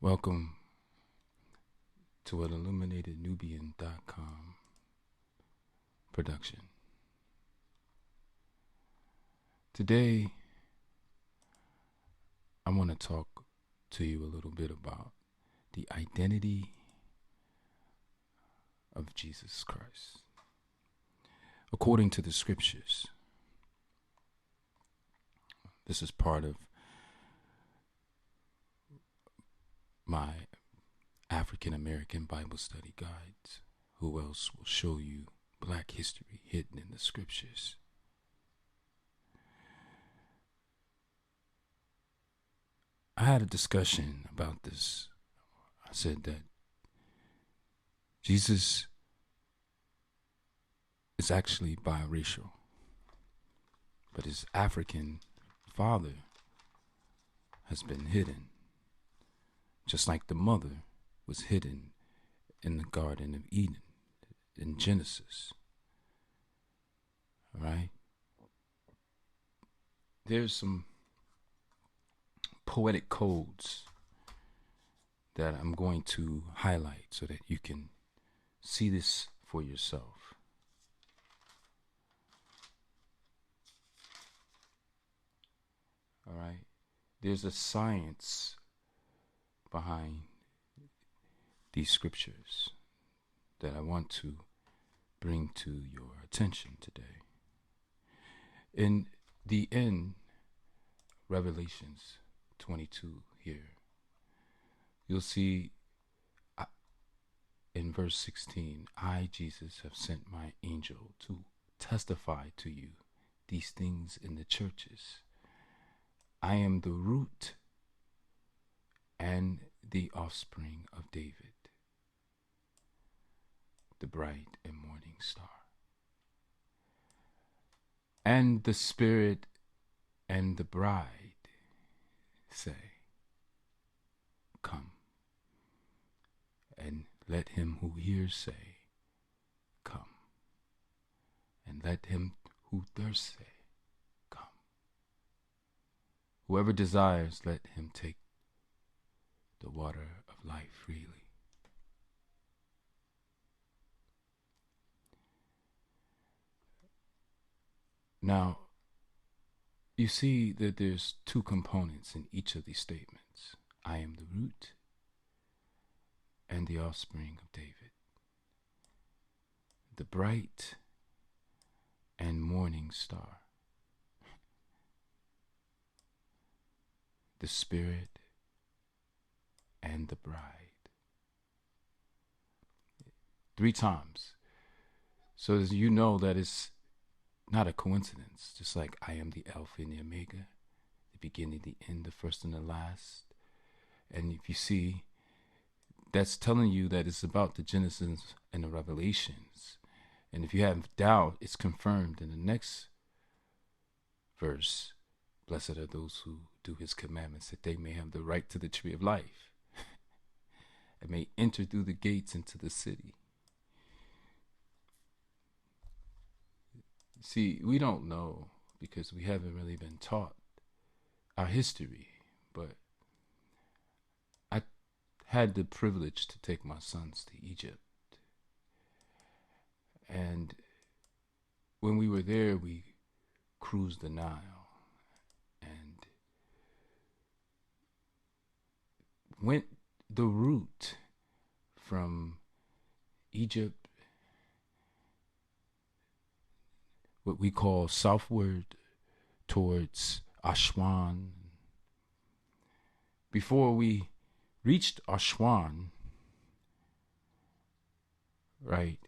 Welcome to an illuminatednubian.com production. Today, I want to talk to you a little bit about the identity of Jesus Christ. According to the scriptures, this is part of my African American Bible study guides. Who else will show you Black history hidden in the scriptures? I had a discussion about this. I said that Jesus is actually biracial, but his African father has been hidden, just like the mother was hidden in the Garden of Eden in Genesis. All right? There's some poetic codes that I'm going to highlight so that you can see this for yourself. All right? There's a science behind these scriptures that I want to bring to your attention today. In the end, Revelations 22 here, you'll see in verse 16, I, Jesus, have sent my angel to testify to you these things in the churches. I am the root and the offspring of David, the bright and morning star. And the Spirit and the bride say, come. And let him who hears say, come. And let him who thirsts say, come. Whoever desires, let him take the water of life freely. Now, you see that there's two components in each of these statements. I am the root and the offspring of David, the bright and morning star, the Spirit and the bride. 3 times. So as you know that it's not a coincidence, just like I am the Alpha and the Omega, the beginning, the end, the first and the last. And if you see, that's telling you that it's about the Genesis and the Revelations. And if you have doubt, it's confirmed in the next verse. Blessed are those who do his commandments, that they may have the right to the tree of life and may enter through the gates into the city. See, we don't know because we haven't really been taught our history, but I had the privilege to take my sons to Egypt. And when we were there, we cruised the Nile and went the route from Egypt, what we call southward towards Aswan. Before we reached Aswan, right,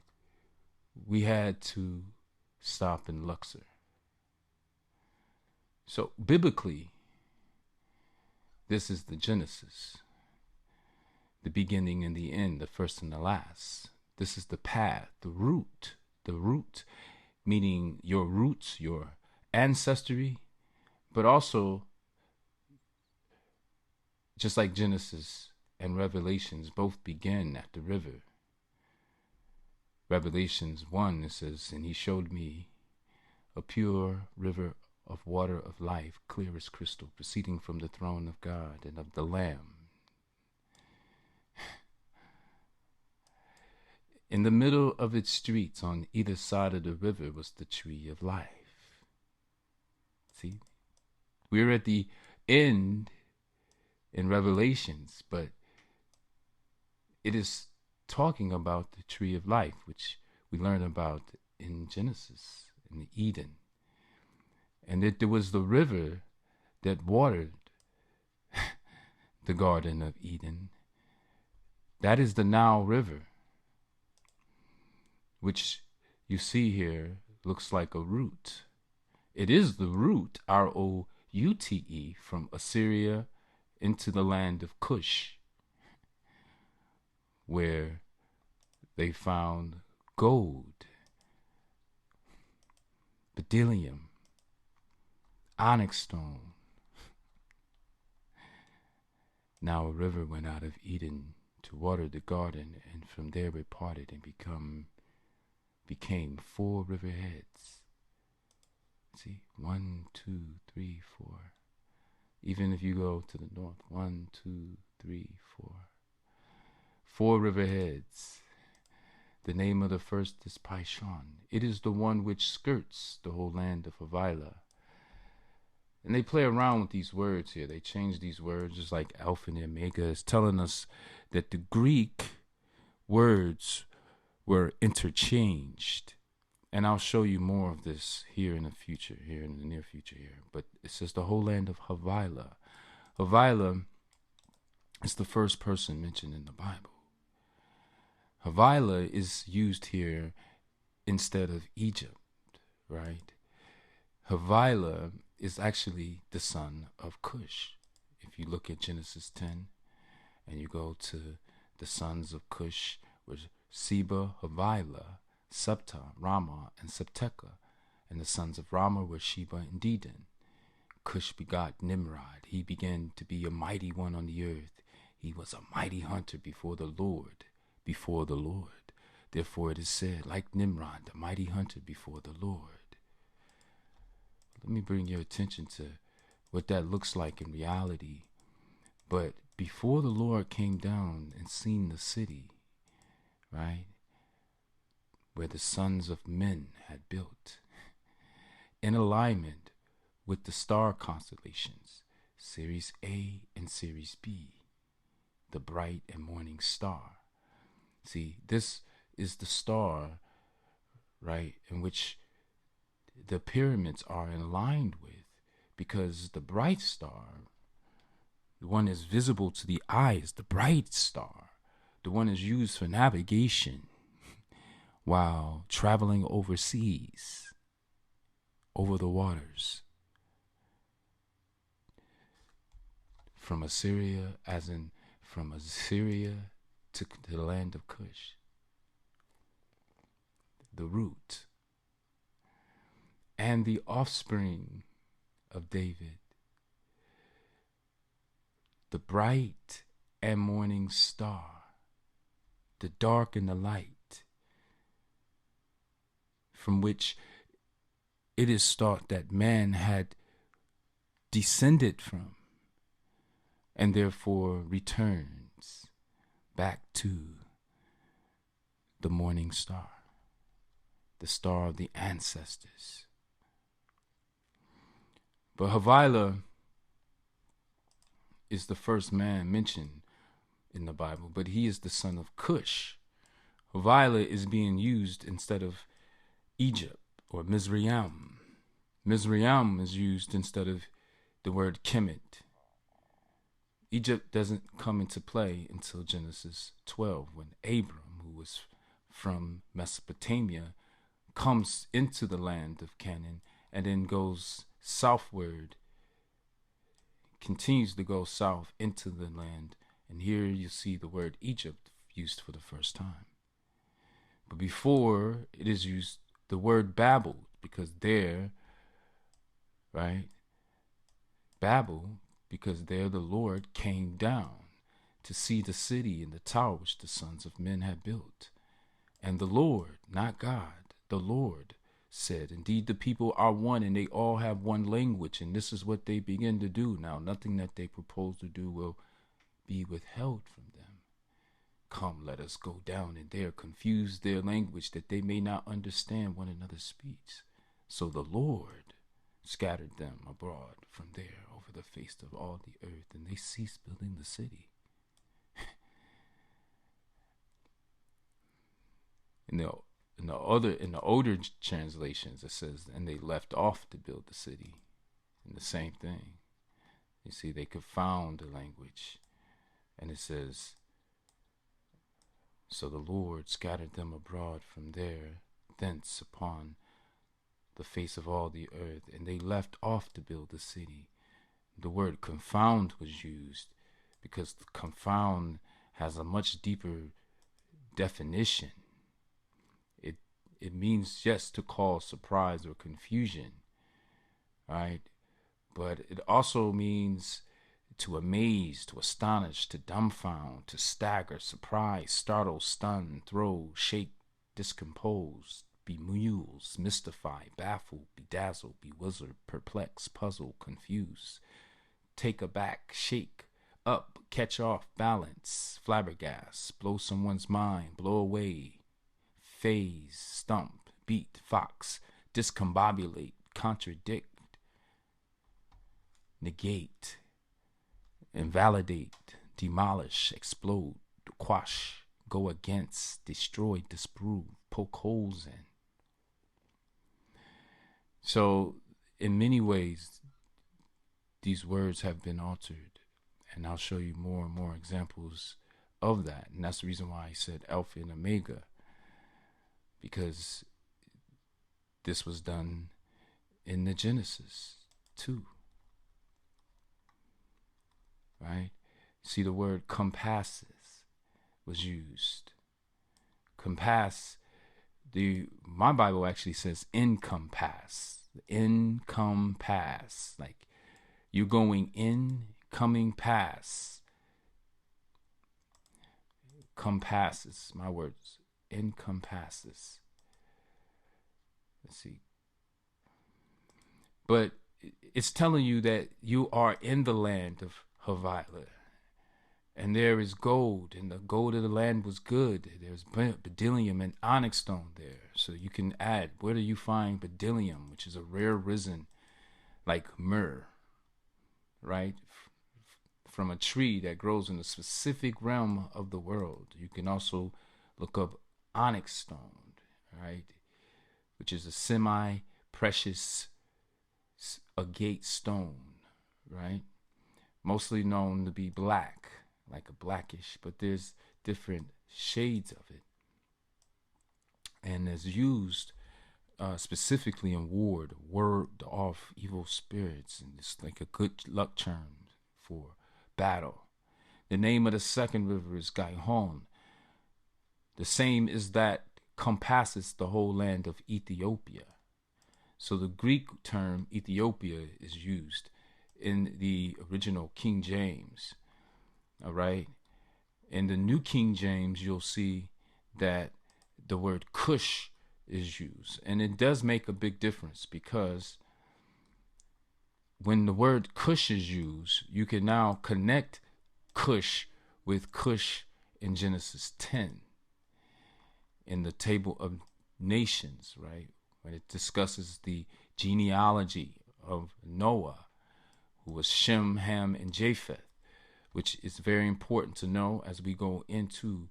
we had to stop in Luxor. So biblically, this is the Genesis, the beginning and the end, the first and the last. This is the path, the root, meaning your roots, your ancestry, but also, just like Genesis and Revelations both begin at the river. Revelations 1, it says, and he showed me a pure river of water of life, clear as crystal, proceeding from the throne of God and of the Lamb. In the middle of its streets, on either side of the river, was the tree of life. See, we're at the end in Revelations, but it is talking about the tree of life, which we learn about in Genesis, in Eden. And that there was the river that watered the Garden of Eden. That is the Nile River, which you see here looks like a root. It is the route, Route, from Assyria into the land of Cush, where they found gold, bdellium, onyx stone. Now a river went out of Eden to water the garden, and from there it parted and became 4 riverheads. See, 1, 2, 3, 4. Even if you go to the north, 1, 2, 3, 4. 4 riverheads. The name of the first is Pishon. It is the one which skirts the whole land of Havilah. And they play around with these words here. They change these words, just like Alpha and Omega is telling us that the Greek words were interchanged. And I'll show you more of this here in the future, here in the near future here. But it says the whole land of Havilah. Havilah is the first person mentioned in the Bible. Havilah is used here instead of Egypt, right? Havilah is actually the son of Cush. If you look at Genesis 10 and you go to the sons of Cush, which Seba, Havilah, Septa, Rama, and Septeka, and the sons of Rama were Sheba and Dedan. Cush begot Nimrod. He began to be a mighty one on the earth. He was a mighty hunter before the Lord. Therefore it is said, like Nimrod, the mighty hunter before the Lord. Let me bring your attention to what that looks like in reality. But before the Lord came down and seen the city, right, where the sons of men had built, in alignment with the star constellations, Series A and Series B, the bright and morning star. See, this is the star, right, in which the pyramids are aligned with, because the bright star, the one is visible to the eyes, the bright star, the one is used for navigation while traveling overseas, over the waters, from Assyria, to the land of Cush, the root, and the offspring of David, the bright and morning star, the dark and the light, from which it is thought that man had descended from, and therefore returns back to the morning star, the star of the ancestors. But Havilah is the first man mentioned in the Bible, but he is the son of Cush. Havilah is being used instead of Egypt or Mizraim. Mizraim is used instead of the word Kemet. Egypt doesn't come into play until Genesis 12, when Abram, who was from Mesopotamia, comes into the land of Canaan and then goes southward, continues to go south into the land. And here you see the word Egypt used for the first time. But before, it is used the word Babel, because there, right, Babel, because there the Lord came down to see the city and the tower which the sons of men had built. And the Lord, not God, the Lord said, indeed the people are one and they all have one language, and this is what they begin to do now. Nothing that they propose to do will be withheld from them. Come, let us go down and there confuse their language, that they may not understand one another's speech. So the Lord scattered them abroad from there over the face of all the earth, and they ceased building the city. In the older translations, it says, and they left off to build the city. And the same thing. You see, they confound the language. And it says, so the Lord scattered them abroad from there, thence upon the face of all the earth, and they left off to build the city. The word confound was used because the confound has a much deeper definition. It means just to cause surprise or confusion, right? But it also means to amaze, to astonish, to dumbfound, to stagger, surprise, startle, stun, throw, shake, discompose, bemuse, mystify, baffle, bedazzle, bewilder, perplex, puzzle, confuse, take aback, shake up, catch off, balance, flabbergast, blow someone's mind, blow away, phase, stump, beat, fox, discombobulate, contradict, negate, invalidate, demolish, explode, quash, go against, destroy, disprove, poke holes in. So, in many ways, these words have been altered, and I'll show you more and more examples of that. And that's the reason why I said Alpha and Omega, because this was done in the Genesis too. Right? See, the word compasses was used. Compass, my Bible actually says encompass. Encompass. Like you're going in, coming past. Compasses, my words. Encompasses. Let's see. But it's telling you that you are in the land of Havilah, and there is gold, and the gold of the land was good. There's bdellium and onyx stone there, so you can add. Where do you find bdellium, which is a rare resin like myrrh, right? From a tree that grows in a specific realm of the world. You can also look up onyx stone, right, which is a semi-precious agate stone, right? Mostly known to be black, like a blackish, but there's different shades of it. And is used specifically in war to ward off evil spirits, and it's like a good luck charm for battle. The name of the second river is Gihon. The same is that compasses the whole land of Ethiopia. So the Greek term Ethiopia is used in the original King James. All right. In the New King James, you'll see that the word Cush is used. And it does make a big difference, because when the word Cush is used, you can now connect Cush with Cush in Genesis 10 in the table of nations, right? When it discusses the genealogy of Noah, who was Shem, Ham, and Japheth, which is very important to know as we go into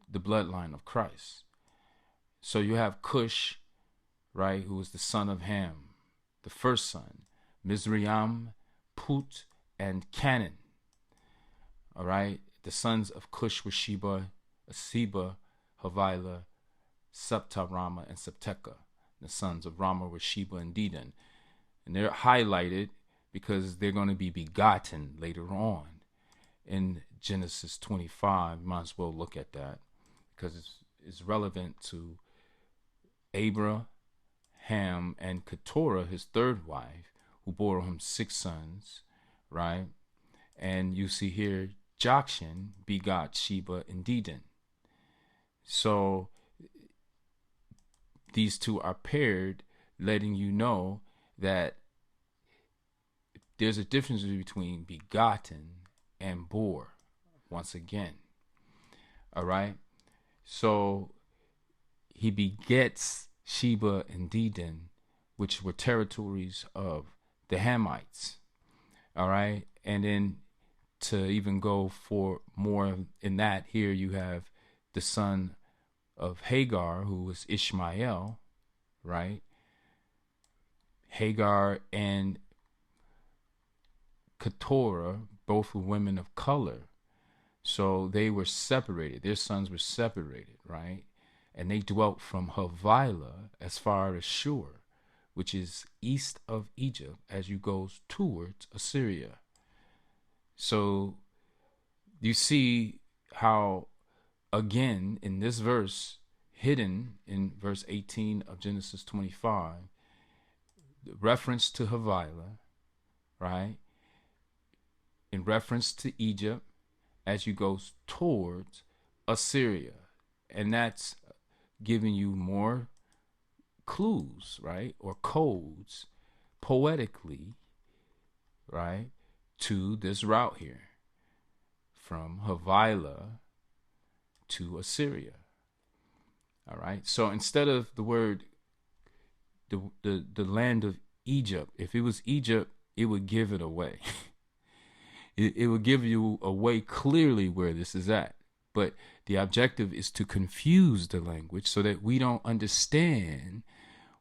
the bloodline of Christ. So you have Cush, right, who was the son of Ham, the first son, Mizraim, Put, and Canaan. All right, the sons of Cush were Sheba, Havilah, Septa, Rama, and Septeka. The sons of Rama were Sheba and Dedan. And they're highlighted because they're going to be begotten later on in Genesis 25. Might as well look at that because it's relevant to Abraham and Keturah, his third wife, who bore him 6 sons, right? And you see here, Jokshan begot Sheba and Dedan. So these two are paired, letting you know that there's a difference between begotten and bore, once again. All right. So he begets Sheba and Dedan, which were territories of the Hamites. All right. And then to even go for more in that, here you have the son of Hagar, who was Ishmael, right? Hagar and Keturah, both were women of color. So they were separated. Their sons were separated, right? And they dwelt from Havilah as far as Shur, which is east of Egypt as you go towards Assyria. So you see how, again, in this verse, hidden in verse 18 of Genesis 25, the reference to Havilah, right? In reference to Egypt as you go towards Assyria. And that's giving you more clues, right? Or codes poetically, right? To this route here from Havilah to Assyria. All right. So instead of the word, the land of Egypt, if it was Egypt, it would give it away. It would give you away clearly where this is at. But the objective is to confuse the language so that we don't understand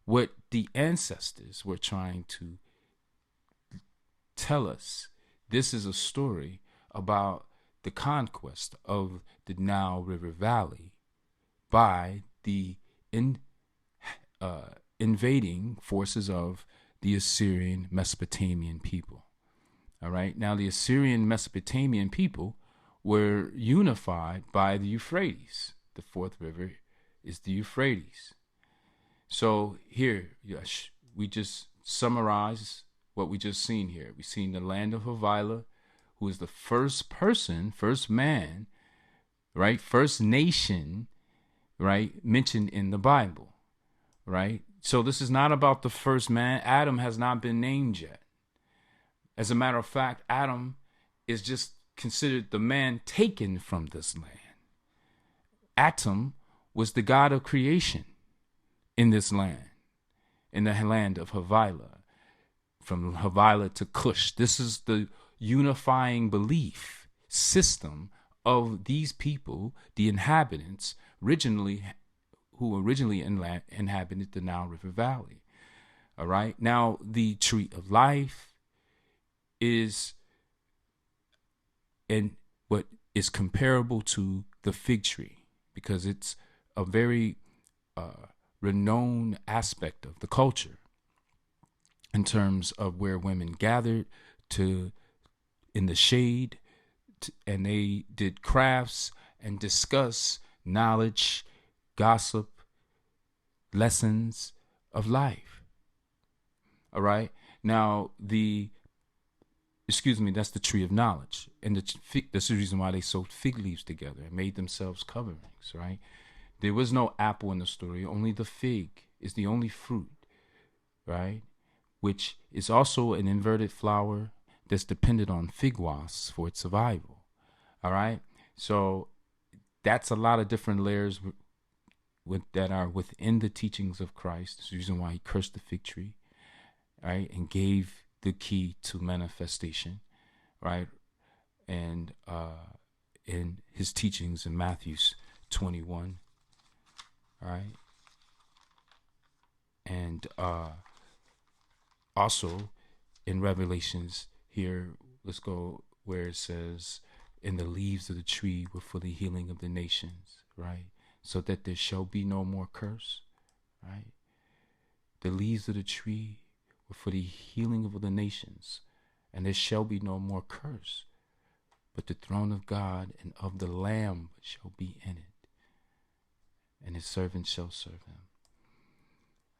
what the ancestors were trying to tell us. This is a story about the conquest of the Nile River Valley by the invading forces of the Assyrian Mesopotamian people. All right. Now, the Assyrian Mesopotamian people were unified by the Euphrates. The fourth river is the Euphrates. So here, yes, we just summarize what we just seen here. We've seen the land of Havilah, who is the first person, first man, right? First nation, right? Mentioned in the Bible, right? So this is not about the first man. Adam has not been named yet. As a matter of fact, Adam is just considered the man taken from this land. Atum was the god of creation in this land, in the land of Havilah, from Havilah to Cush. This is the unifying belief system of these people, the inhabitants, who originally inhabited the Nile River Valley. All right. Now, the tree of life is and what is comparable to the fig tree, because it's a very renowned aspect of the culture in terms of where women gathered to in the shade and they did crafts and discuss knowledge, gossip, lessons of life. All right. Now, that's the tree of knowledge. And that's the reason why they sewed fig leaves together and made themselves coverings, right? There was no apple in the story. Only the fig is the only fruit, right? Which is also an inverted flower that's dependent on fig wasps for its survival, all right? So that's a lot of different layers that are within the teachings of Christ. That's the reason why he cursed the fig tree, right? And gave the key to manifestation, right? And in his teachings in Matthew 21, right? And also in Revelations here, let's go where it says, "In the leaves of the tree were for the healing of the nations," right? So that there shall be no more curse, right? The leaves of the tree were for the healing of the nations, and there shall be no more curse, but the throne of God and of the Lamb shall be in it, and his servants shall serve him.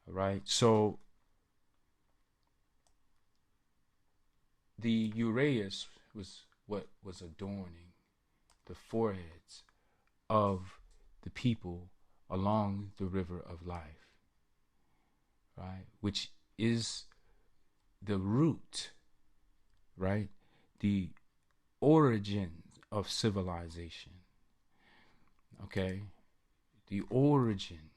All right, so the uraeus was what was adorning the foreheads of the people along the river of life, right? Which is the root, right? The origin of civilization. Okay, the origin,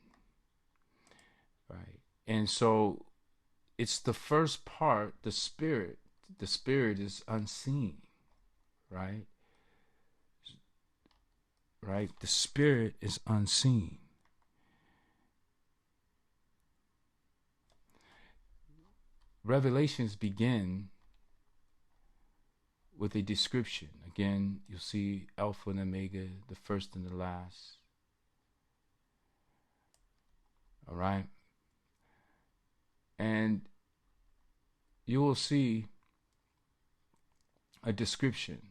right? And so it's the first part, the spirit. The spirit is unseen, right? Right? The spirit is unseen. Revelations begin with a description. Again, you'll see Alpha and Omega, the first and the last. All right? And you will see a description,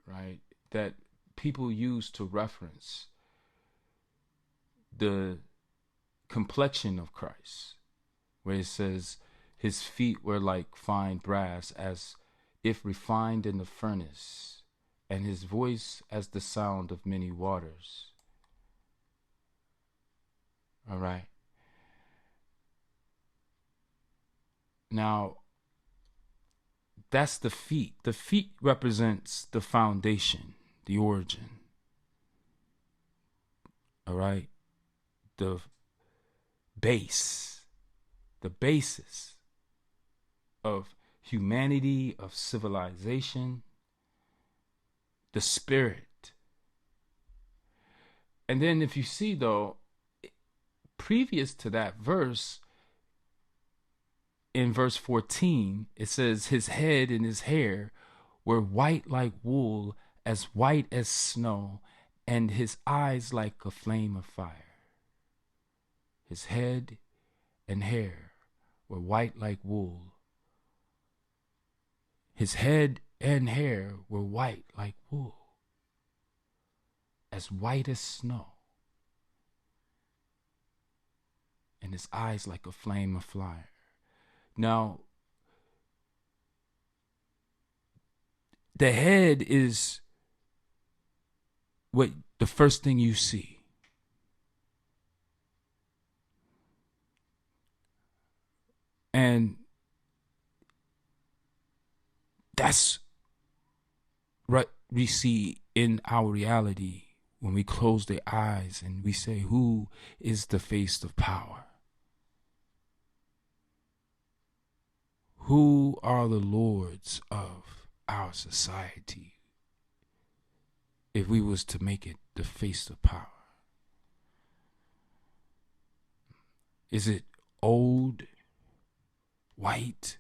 right, that people use to reference the complexion of Christ, where it says his feet were like fine brass, as if refined in the furnace, and his voice as the sound of many waters. All right. Now, that's the feet. The feet represents the foundation, the origin. All right. The base, the basis of humanity, of civilization, the spirit. And then if you see, though, previous to that verse, in verse 14, it says his head and his hair were white like wool, as white as snow, and his eyes like a flame of fire. His head and hair were white like wool. His head and hair were white like wool, as white as snow, and his eyes like a flame of fire. Now, the head is what the first thing you see. And that's what we see in our reality when we close the eyes and we say, who is the face of power? Who are the lords of our society? If we was to make it the face of power, is it old, white,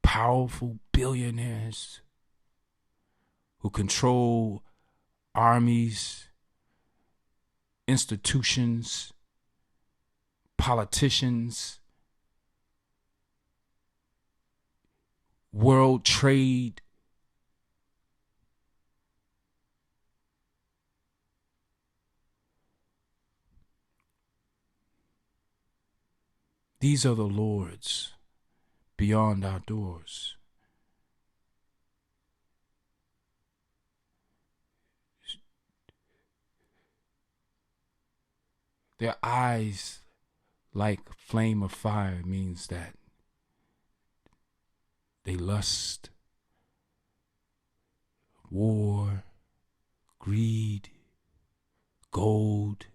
powerful billionaires who control armies, institutions, politicians, world trade? These are the lords beyond our doors. Their eyes like flame of fire means that they lust, war, greed, gold,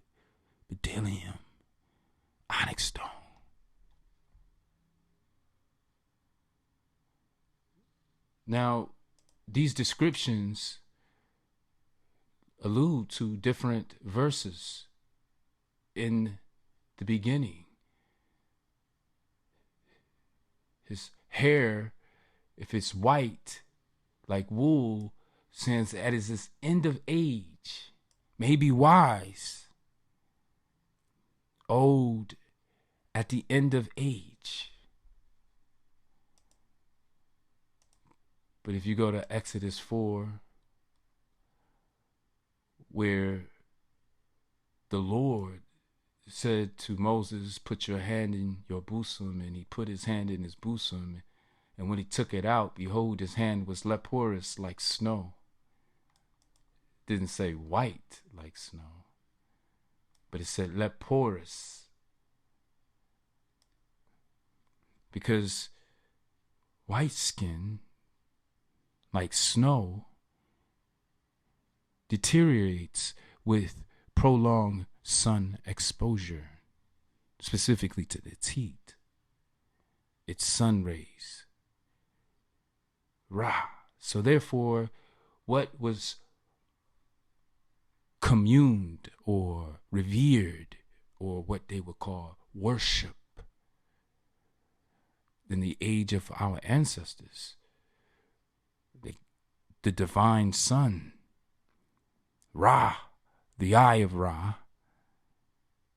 bdellium, onyx stone. Now, these descriptions allude to different verses in the beginning. His hair, if it's white like wool, since at his end of age, may be wise, old at the end of age. But if you go to Exodus 4, where the Lord said to Moses, put your hand in your bosom, and he put his hand in his bosom, and when he took it out, behold, his hand was leprous like snow. It didn't say white like snow, but it said leprous, because white skin like snow deteriorates with prolonged sun exposure, specifically to its heat, its sun rays. Ra. So therefore, what was communed or revered, or what they would call worship in the age of our ancestors, the divine sun, Ra, the eye of Ra,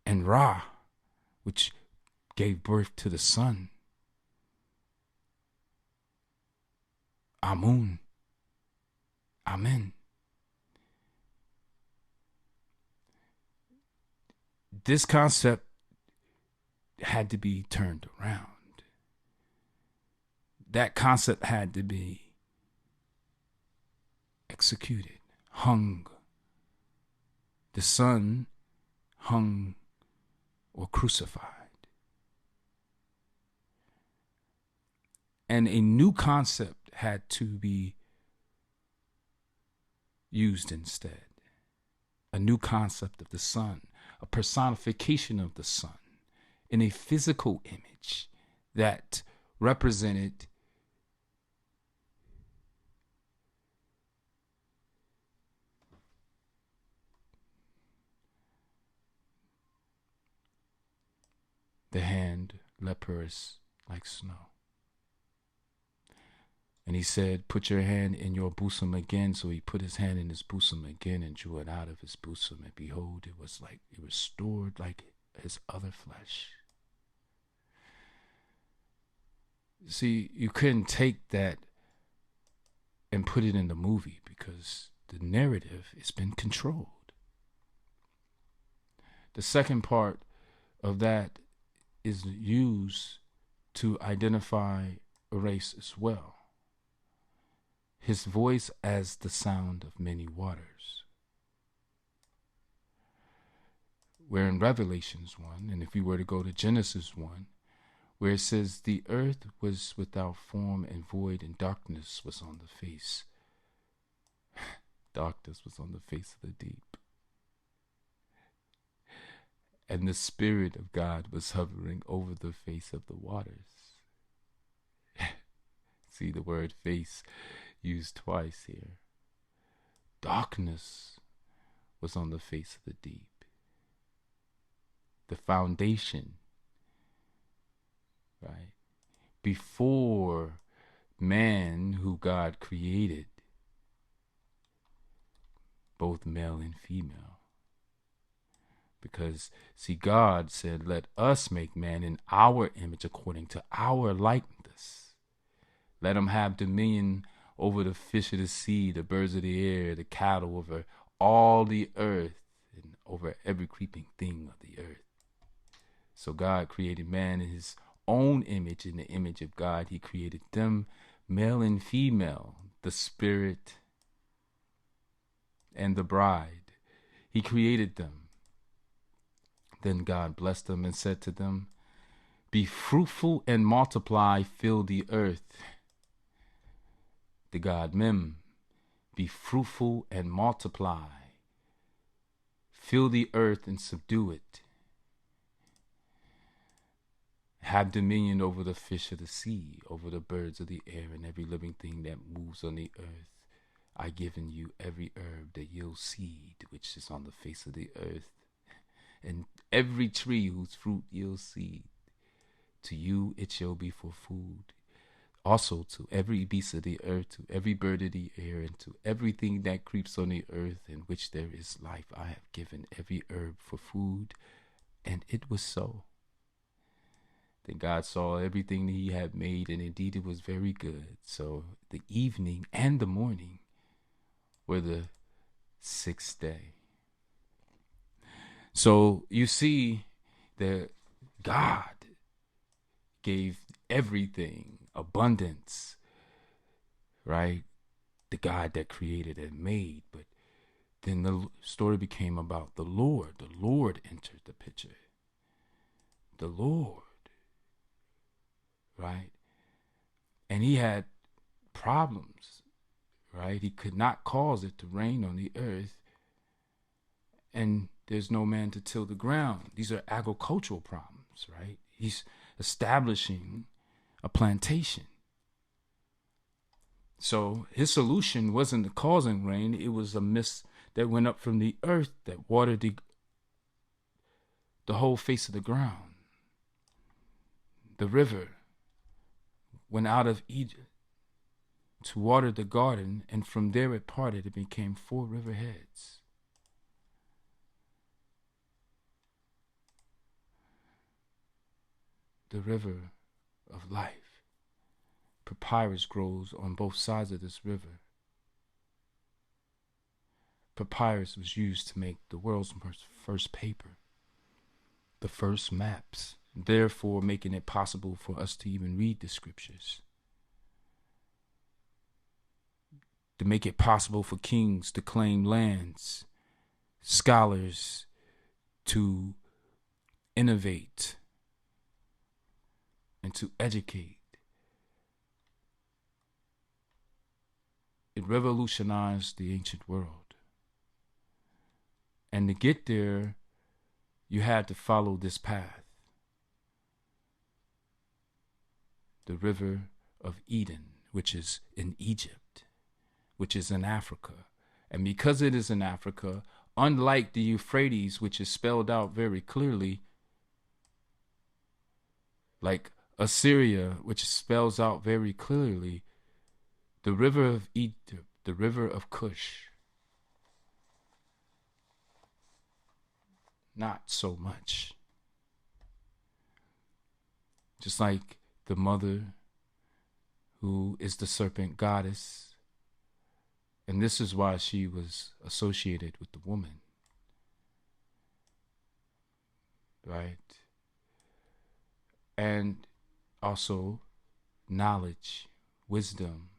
and Ra, which gave birth to the sun, Amun, Amen. This concept had to be turned around. That concept had to be executed, hung. The sun hung or crucified. And a new concept had to be used instead. A new concept of the sun, a personification of the sun in a physical image that represented the hand leprous like snow. And he said, put your hand in your bosom again. So he put his hand in his bosom again and drew it out of his bosom. And behold, it was like it restored like his other flesh. See, you couldn't take that and put it in the movie because the narrative has been controlled. The second part of that is used to identify a race as well. His voice as the sound of many waters. Where in Revelations 1, and if we were to go to Genesis 1, where it says, the earth was without form and void, and darkness was on the face. Darkness was on the face of the deep. And the Spirit of God was hovering over the face of the waters. See the word face used twice here. Darkness was on the face of the deep. The foundation, right? Before man, who God created, both male and female. Because, see, God said, let us make man in our image according to our likeness. Let him have dominion over the fish of the sea, the birds of the air, the cattle, over all the earth, and over every creeping thing of the earth. So God created man in his own image. In the image of God, he created them, male and female, the spirit and the bride. He created them. Then God blessed them and said to them, be fruitful and multiply, fill the earth. The God Mem, be fruitful and multiply, fill the earth and subdue it. Have dominion over the fish of the sea, over the birds of the air, and every living thing that moves on the earth. I given you every herb that yields seed, which is on the face of the earth, and every tree whose fruit yields seed. To you it shall be for food. Also to every beast of the earth, to every bird of the air, and to everything that creeps on the earth, in which there is life, I have given every herb for food. And it was so. Then God saw everything that he had made, and indeed it was very good. So the evening and the morning were the sixth day. So you see that God gave everything abundance, right? The God that created and made. But then the story became about the Lord. The Lord entered the picture. The Lord, right? And he had problems, right? He could not cause it to rain on the earth. And there's no man to till the ground. These are agricultural problems, right? He's establishing a plantation. So his solution wasn't the causing rain, it was a mist that went up from the earth that watered the whole face of the ground. The river went out of Egypt to water the garden, and from there it parted. It became 4 river heads. The river of life. Papyrus grows on both sides of this river. Papyrus was used to make the world's first paper, the first maps, therefore making it possible for us to even read the scriptures. To make it possible for kings to claim lands, scholars to innovate and to educate. It revolutionized the ancient world. And to get there, you had to follow this path. The river of Eden, which is in Egypt, which is in Africa. And because it is in Africa, unlike the Euphrates, which is spelled out very clearly, like Assyria, which spells out very clearly, the river of Egypt, the river of Cush, not so much. Just like the mother who is the serpent goddess, and this is why she was associated with the woman, right? And also knowledge, wisdom,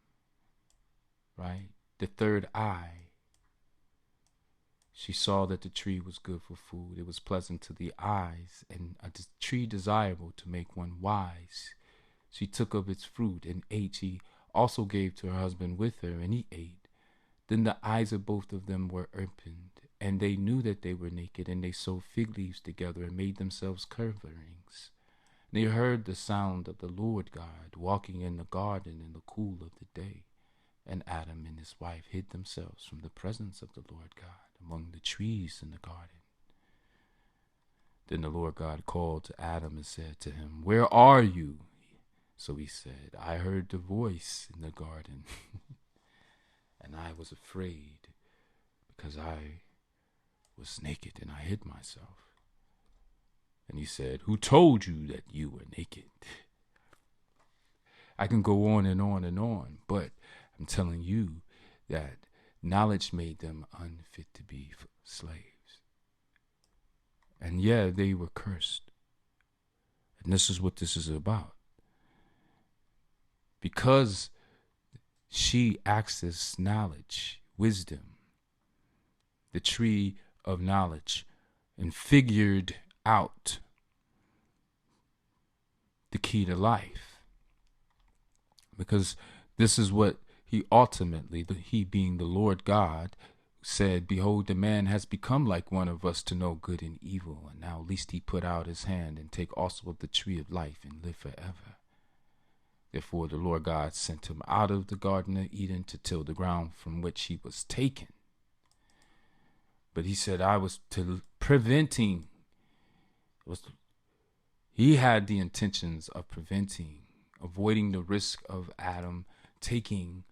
right? The third eye. She saw that the tree was good for food. It was pleasant to the eyes, and a tree desirable to make one wise. She took of its fruit and ate. She also gave to her husband with her, and he ate. Then the eyes of both of them were opened, and they knew that they were naked, and they sewed fig leaves together and made themselves coverings. They heard the sound of the Lord God walking in the garden in the cool of the day. And Adam and his wife hid themselves from the presence of the Lord God among the trees in the garden. Then the Lord God called to Adam and said to him, "Where are you?" So he said, "I heard the voice in the garden, and I was afraid because I was naked and I hid myself." And he said, "Who told you that you were naked?" I can go on and on and on, but I'm telling you that knowledge made them unfit to be slaves. And yeah, they were cursed. And this is what this is about. Because she accessed knowledge, wisdom, the tree of knowledge, and figured out the key to life. Because this is what he ultimately, he being the Lord God, said, "Behold, the man has become like one of us to know good and evil. And now lest he put out his hand and take also of the tree of life and live forever." Therefore the Lord God sent him out of the Garden of Eden to till the ground from which he was taken. But he said, I was to preventing. He had the intentions of preventing, avoiding the risk of Adam taking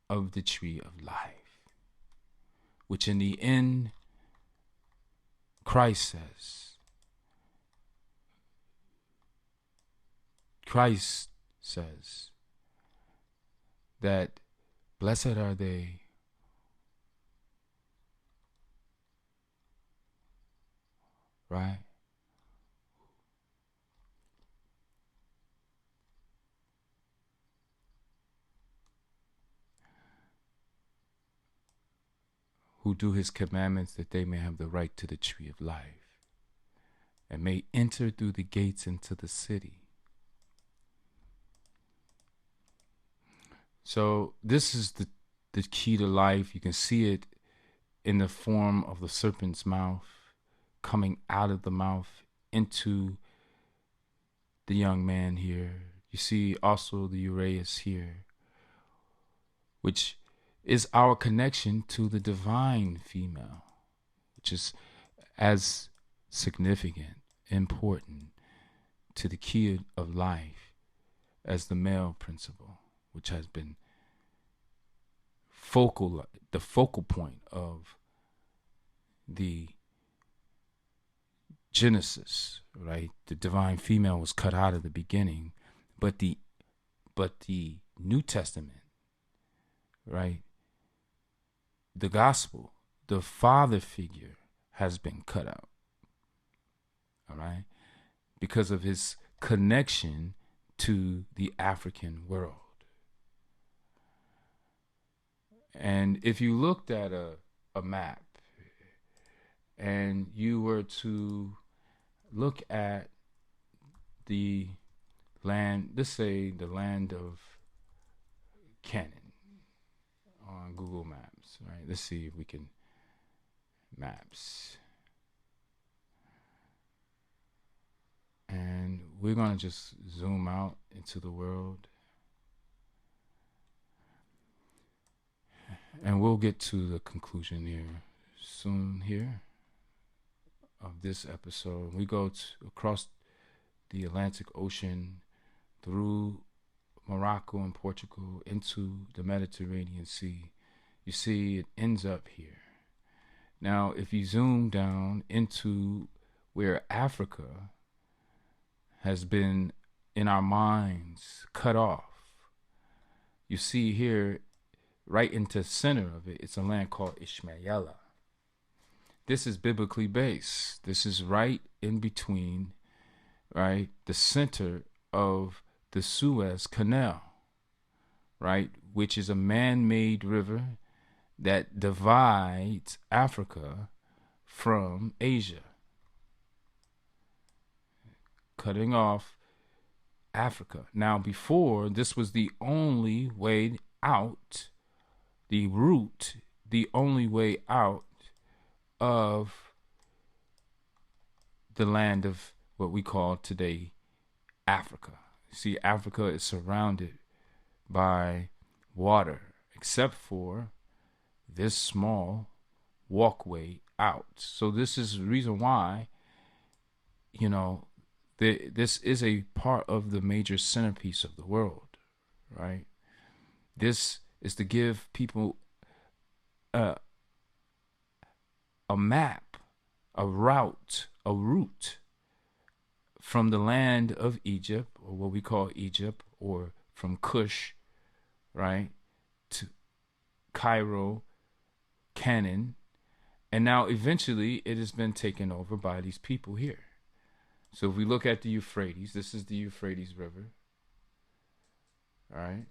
of the tree of life, which in the end, Christ says that blessed are they right? Who do his commandments, that they may have the right to the tree of life and may enter through the gates into the city. So this is the key to life. You can see it in the form of the serpent's mouth, coming out of the mouth into the young man here. You see also the uraeus here, which is our connection to the divine female, which is as significant, important to the key of life as the male principle, which has been the focal point of the Genesis, right? The divine female was cut out of the beginning, but the New Testament, right? The gospel, the father figure has been cut out. All right? Because of his connection to the African world. And if you looked at a map and you were to look at the land, let's say the land of Canaan on Google Maps, right? Let's see if we can maps. And we're going to just zoom out into the world. And we'll get to the conclusion here soon here of this episode. We go across the Atlantic Ocean through Morocco and Portugal into the Mediterranean Sea. You see it ends up here. Now, if you zoom down into where Africa has been in our minds cut off, you see here right into the center of it, it's a land called Ishmaela. This is biblically based. This is right in between, right, the center of the Suez Canal, right, which is a man-made river that divides Africa from Asia, cutting off Africa. Now, before, this was the only way out, the route, the only way out of the land of what we call today Africa. See, Africa is surrounded by water, except for this small walkway out. So this is the reason why, you know, this is a part of the major centerpiece of the world, right? This is to give people a map, a route from the land of Egypt, or what we call Egypt, or from Kush, right, to Cairo, Canaan, and now eventually it has been taken over by these people here. So if we look at the Euphrates, this is the Euphrates River, all right?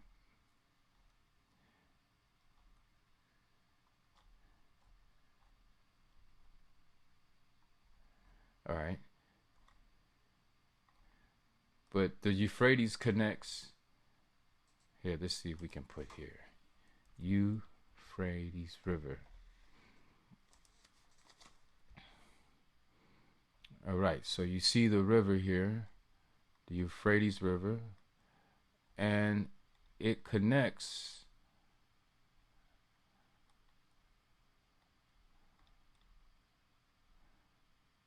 All right. But the Euphrates connects. Here, let's see if we can put here. Euphrates River. All right. So you see the river here, the Euphrates River, and it connects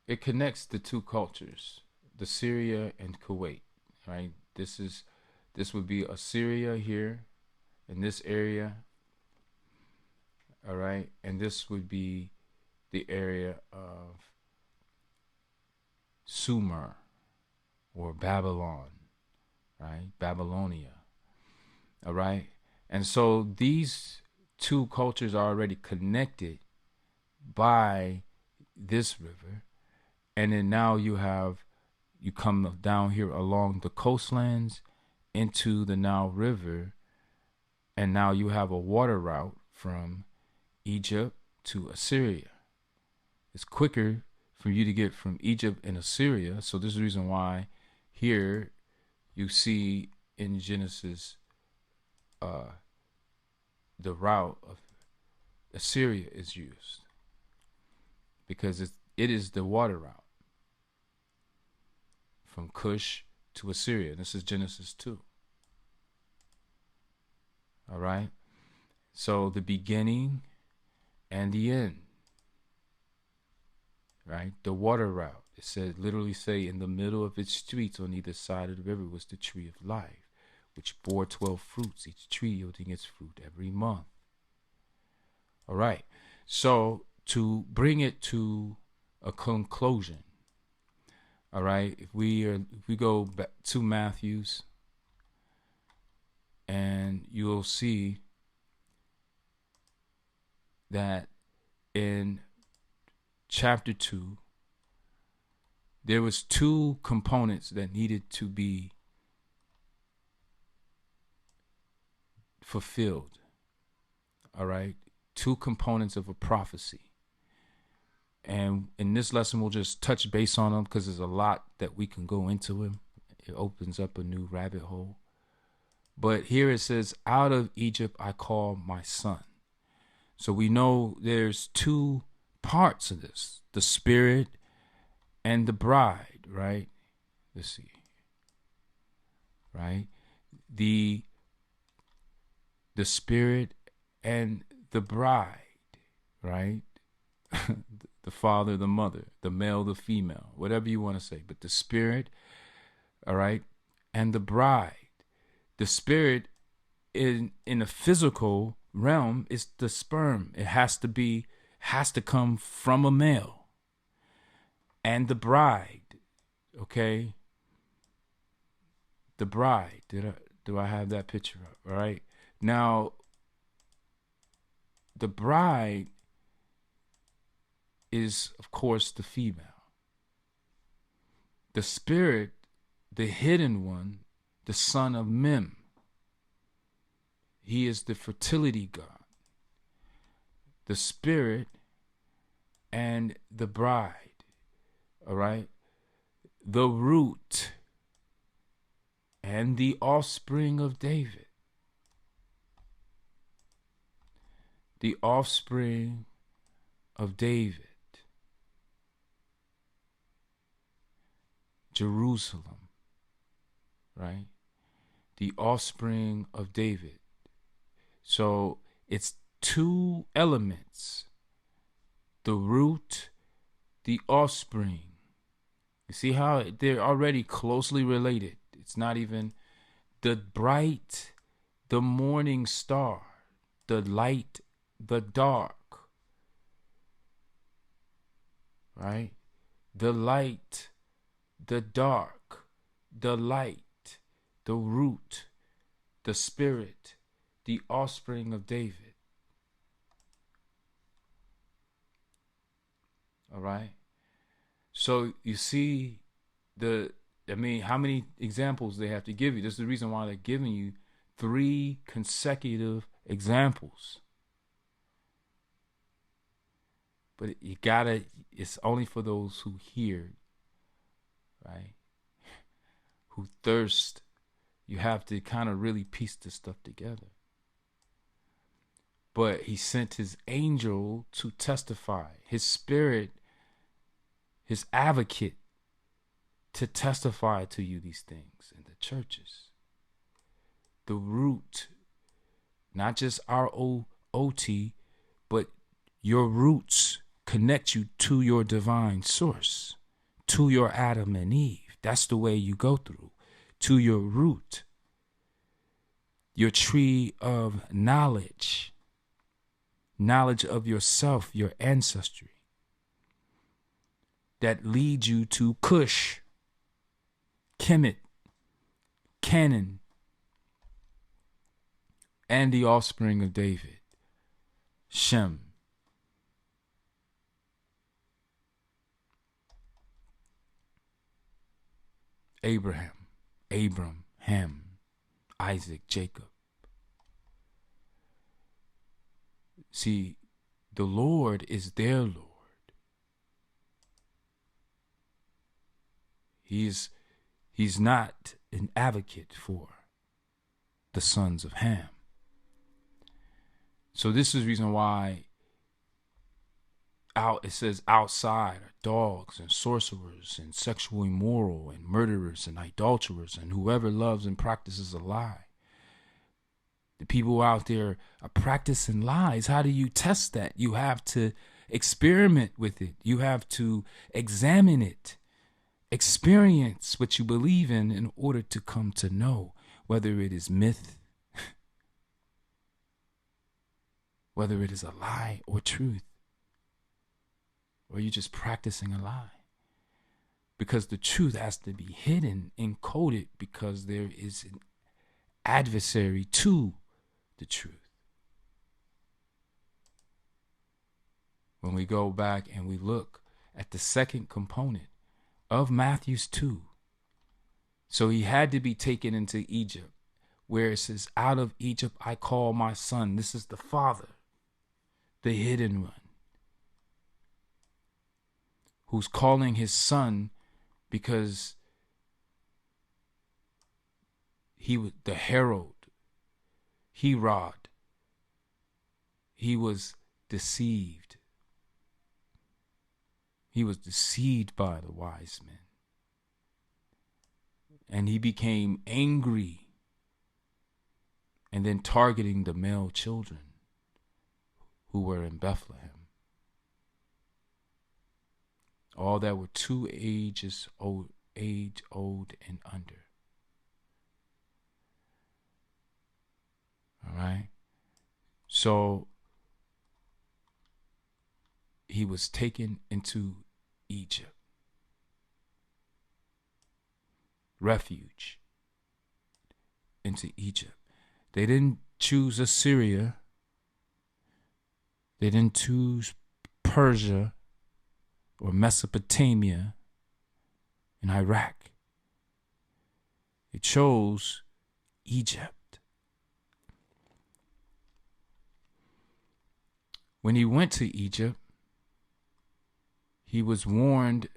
the two cultures, the Syria and Kuwait, right? This would be Assyria here in this area, all right? And this would be the area of Sumer or Babylon, right? Babylonia, all right? And so these two cultures are already connected by this river. And then now you come down here along the coastlands into the Nile River, and now you have a water route from Egypt to Assyria. It's quicker for you to get from Egypt and Assyria, so this is the reason why here you see in Genesis the route of Assyria is used, because it is the water route from Cush to Assyria. This is Genesis 2. All right. So the beginning and the end. Right? The water route. It says, literally say, in the middle of its streets on either side of the river was the tree of life, which bore 12 fruits, each tree yielding its fruit every month. All right. So to bring it to a conclusion, all right, if we go back to Matthew's, and you'll see that in chapter 2, there was 2 components that needed to be fulfilled. All right, 2 components of a prophecy. And in this lesson, we'll just touch base on them because there's a lot that we can go into them. It opens up a new rabbit hole. But here it says, out of Egypt I call my son. So we know there's 2 parts of this, the spirit and the bride, right? Let's see. Right? The spirit and the bride, right? The father, the mother, the male, the female, whatever you want to say, but the spirit, all right, and the bride. The spirit in the physical realm is the sperm. It has to come from a male. And the bride, okay? The bride. Do I have that picture up? All right. Now, the bride is, of course, the female. The spirit, the hidden one, the son of Mem. He is the fertility god. The spirit and the bride. All right. The root and the offspring of David. The offspring of David. Jerusalem. Right? The offspring of David. So it's 2 elements. The root, the offspring. You see how they're already closely related. It's not even the bright, the morning star, the light, the dark. Right? The light, the dark, the light, the root, the spirit, the offspring of David. All right? So you see how many examples they have to give you. This is the reason why they're giving you 3 consecutive examples. But it's only for those who hear, right? Who thirst. You have to kind of really piece this stuff together. But he sent his angel to testify, his spirit, his advocate, to testify to you these things in the churches. The root, not just R-O-O-T, but your roots connect you to your divine source, to your Adam and Eve. That's the way you go through, to your root, your tree of knowledge of yourself, your ancestry, that leads you to Cush, Kemet, Canaan, and the offspring of David, Shem. Abram, Ham, Isaac, Jacob. See, the Lord is their Lord. He's not an advocate for the sons of Ham. So this is the reason why out, it says outside are dogs and sorcerers and sexual immoral and murderers and idolaters and whoever loves and practices a lie. The people out there are practicing lies. How do you test that? You have to experiment with it. You have to examine it, experience what you believe in order to come to know whether it is myth, whether it is a lie or truth, or you're just practicing a lie. Because the truth has to be hidden, encoded, because there is an adversary to the truth. When we go back and we look at the second component of Matthew's 2, so he had to be taken into Egypt, where it says, out of Egypt I call my son. This is the Father, the hidden one, who's calling his son because he was the herald, Herod. He was deceived. He was deceived by the wise men. And he became angry and then targeting the male children who were in Bethlehem. All that were 2 ages old, age old and under. All right. So he was taken into Egypt. Refuge into Egypt. They didn't choose Assyria. They didn't choose Persia or Mesopotamia and Iraq. It chose Egypt. When he went to Egypt, he was warned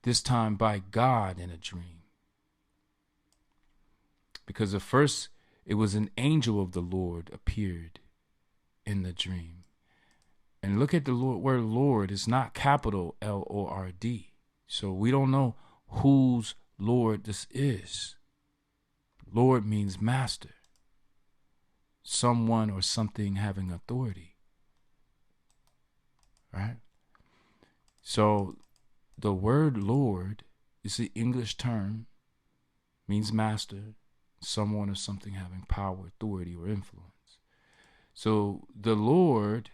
this time by God in a dream. Because at first it was an angel of the Lord appeared in the dream. And look at the word Lord is not capital Lord. So we don't know whose Lord this is. Lord means master. Someone or something having authority. Right? So the word Lord is the English term, means master, someone or something having power, authority, or influence. So the Lord,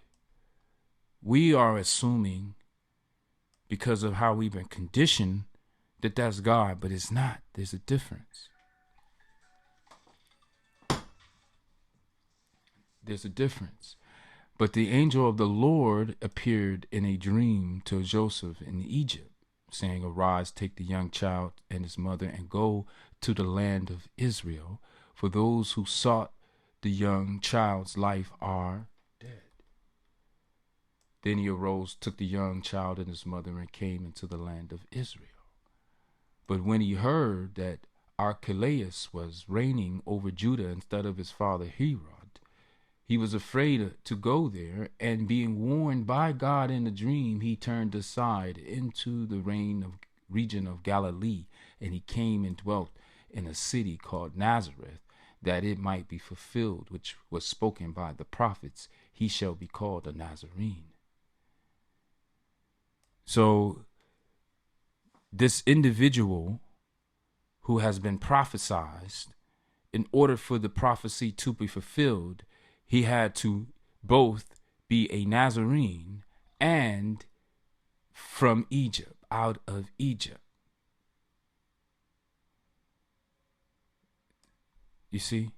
we are assuming, because of how we've been conditioned, that that's God, but it's not. There's a difference. There's a difference. But the angel of the Lord appeared in a dream to Joseph in Egypt, saying, arise, take the young child and his mother and go to the land of Israel, for those who sought the young child's life are dead. Then he arose, took the young child and his mother, and came into the land of Israel. But when he heard that Archelaus was reigning over Judah instead of his father Herod, he was afraid to go there, and being warned by God in a dream, he turned aside into the region of Galilee, and he came and dwelt in a city called Nazareth, that it might be fulfilled, which was spoken by the prophets, he shall be called a Nazarene. So this individual who has been prophesied, in order for the prophecy to be fulfilled, he had to both be a Nazarene and from Egypt, out of Egypt. You see?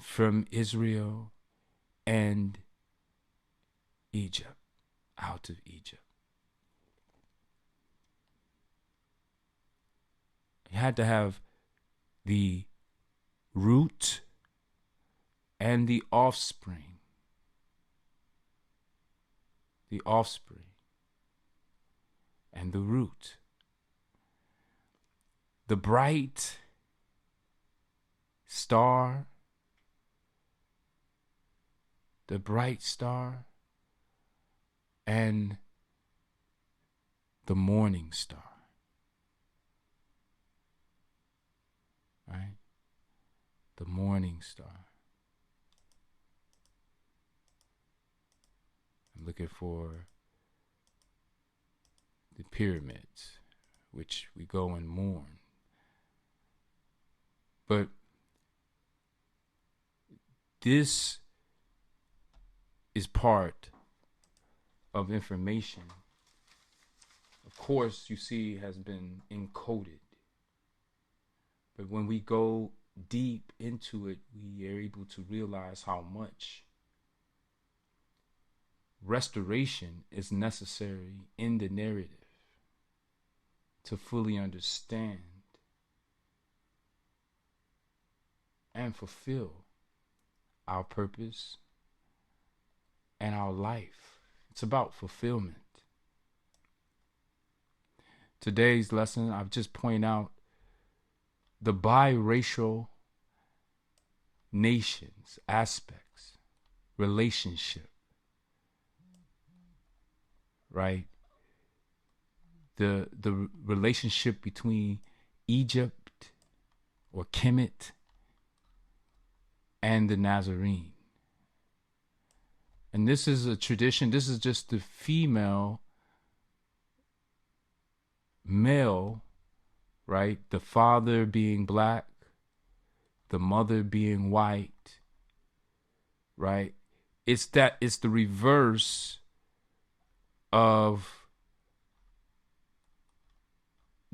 From Israel and Egypt, out of Egypt. He had to have the root and the offspring. The offspring and the root. The bright star, and the morning star. Right? The morning star. I'm looking for the pyramids, which we go and mourn. But this is part of information, of course, you see, has been encoded. But when we go deep into it, we are able to realize how much restoration is necessary in the narrative to fully understand and fulfill our purpose and our life. It's about fulfillment. Today's lesson, I've just pointed out the biracial nations, aspects, relationship, right? The relationship between Egypt or Kemet and the Nazarene. And this is a tradition, this is just the female, male, right? The father being black, the mother being white, right? It's the reverse of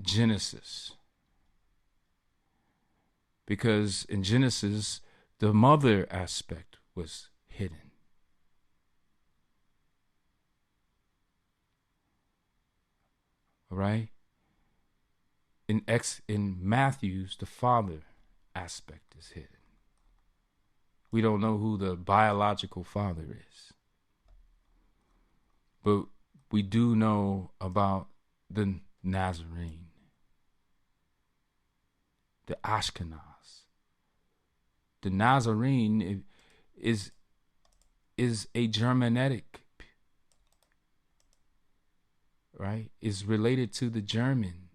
Genesis. Because in Genesis, the mother aspect was hidden. All right? In Matthew's, the father aspect is hidden. We don't know who the biological father is. But we do know about the Nazarene, the Ashkenaz. The Nazarene is a Germanic, right? Is related to the German.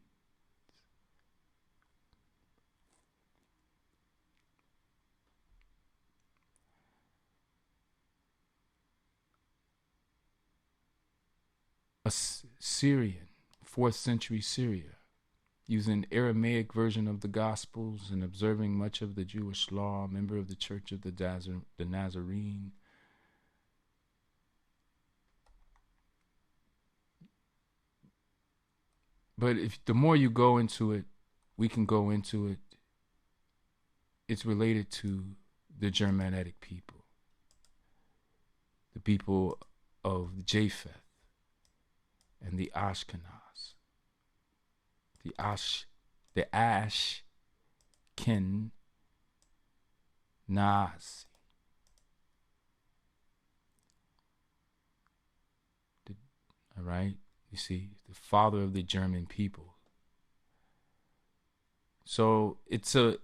A Syrian, 4th century Syria, using Aramaic version of the Gospels and observing much of the Jewish law, member of the Church of the Nazarene. But if the more you go into it, we can go into it, it's related to the Germanic people, the people of Japheth and the Ashkenaz, the Ashkenaz. All right, you see, the father of the German people. So it's a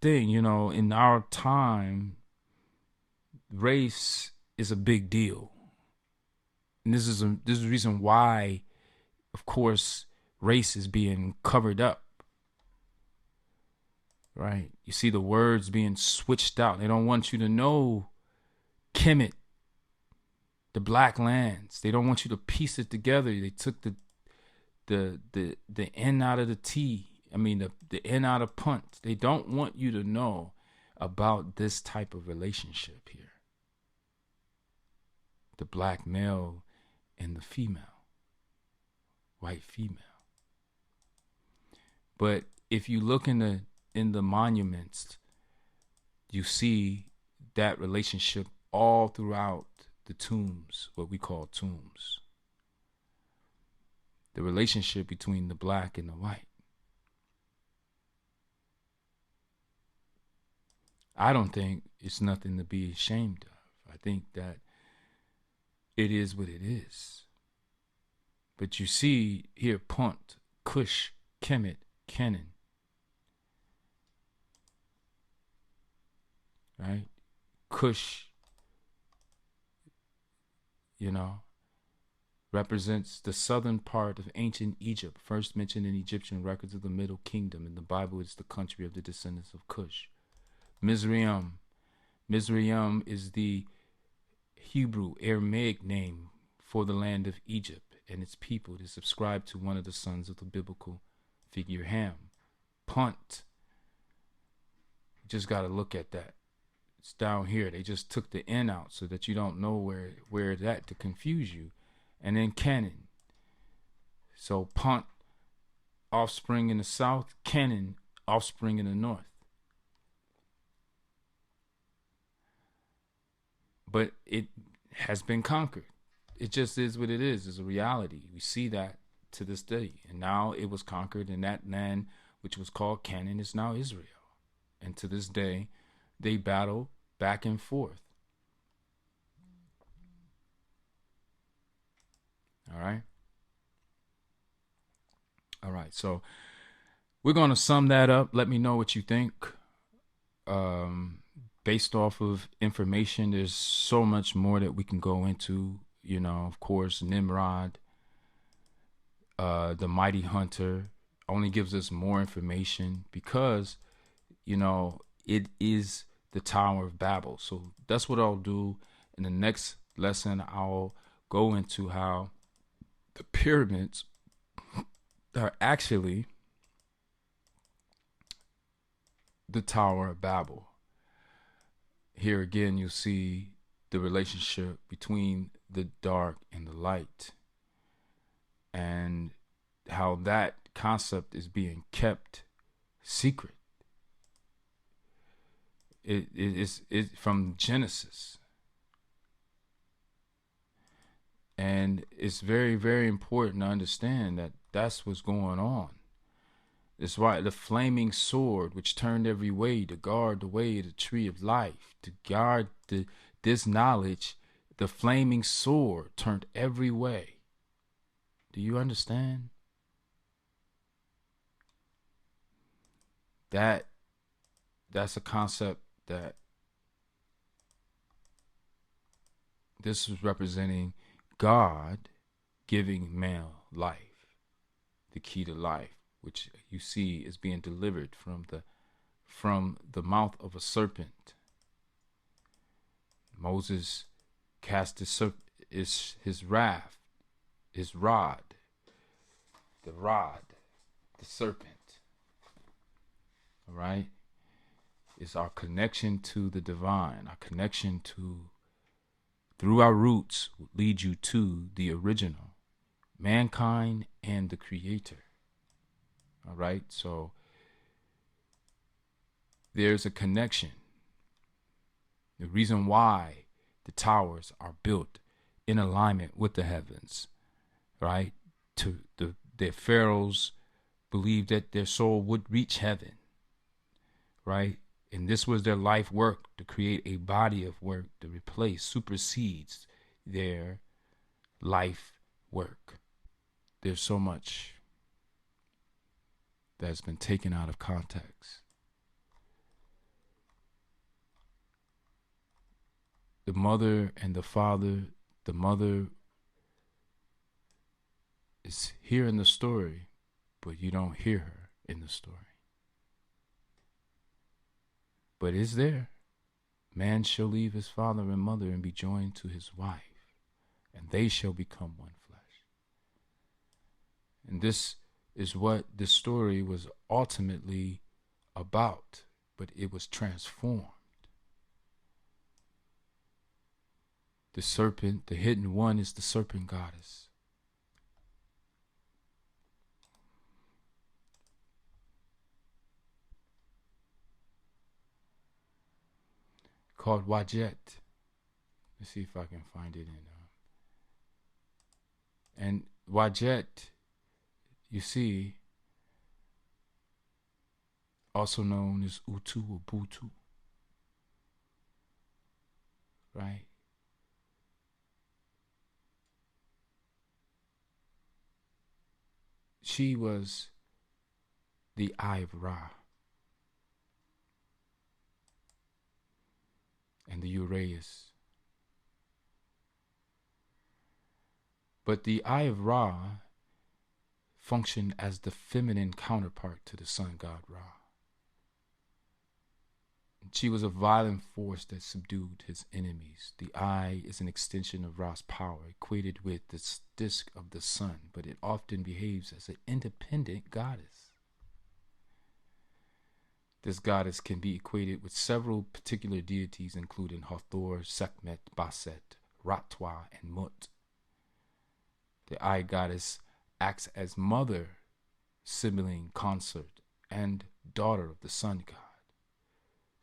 thing, you know, in our time, race is a big deal. And this is the reason why, of course, race is being covered up. Right? You see the words being switched out. They don't want you to know Kemet, the black lands. They don't want you to piece it together. They took the N out of the T. I mean the N out of punt. They don't want you to know about this type of relationship here. The black male and the female, white female. But if you look in the monuments, you see that relationship all throughout the tombs, what we call tombs. The relationship between the black and the white. I don't think it's nothing to be ashamed of. I think that it is what it is. But you see here, Punt, Cush, Kemet, Kenan. Right? Cush, you know, represents the southern part of ancient Egypt, first mentioned in Egyptian records of the Middle Kingdom. In the Bible, it's the country of the descendants of Cush. Mizraim. Mizraim is the Hebrew Aramaic name for the land of Egypt and its people. It is ascribed to one of the sons of the biblical figure Ham. Punt. You just got to look at that. It's down here. They just took the N out so that you don't know where it's at to confuse you. And then Canaan. So Punt, offspring in the south. Canaan, offspring in the north. But it has been conquered. It just is what it is. It's a reality. We see that to this day. And now it was conquered, and that land, which was called Canaan, is now Israel. And to this day, they battle back and forth. All right. All right. So we're going to sum that up. Let me know what you think. Based off of information, there's so much more that we can go into. You know, of course, Nimrod, the mighty hunter, only gives us more information because, you know, it is the Tower of Babel. So that's what I'll do. In the next lesson, I'll go into how the pyramids are actually the Tower of Babel. Here again, you see the relationship between the dark and the light, and how that concept is being kept secret. It is from Genesis, and it's very, very important to understand that that's what's going on. That's why the flaming sword, which turned every way to guard the way of the tree of life, to guard this knowledge, the flaming sword turned every way. Do you understand? That's a concept that this is representing God giving man life, the key to life, which you see is being delivered from the mouth of a serpent. Moses cast his wrath, his rod, the serpent. All right? It's our connection to the divine, our connection to, through our roots, will lead you to the original, mankind and the creator. All right? So there's a connection. The reason why the towers are built in alignment with the heavens, right? The pharaohs believed that their soul would reach heaven, right? And this was their life work, to create a body of work to replace, supersedes their life work. There's so much that's been taken out of context. The mother and the father, the mother is here in the story, but you don't hear her in the story. But it's there. Man shall leave his father and mother and be joined to his wife, and they shall become one flesh. And this is what the story was ultimately about, but it was transformed. The serpent, the hidden one, is the serpent goddess. Called Wajet. Let's see if I can find it in. And Wajet, you see, also known as Utu or Butu, right? She was the Eye of Ra and the Uraeus. But the Eye of Ra functioned as the feminine counterpart to the sun god Ra. She was a violent force that subdued his enemies. The eye is an extension of Ra's power, equated with the disk of the sun, but it often behaves as an independent goddess. This goddess can be equated with several particular deities, including Hathor, Sekhmet, Bastet, Ratwa, and Mut. The eye goddess acts as mother, sibling, consort, and daughter of the sun god.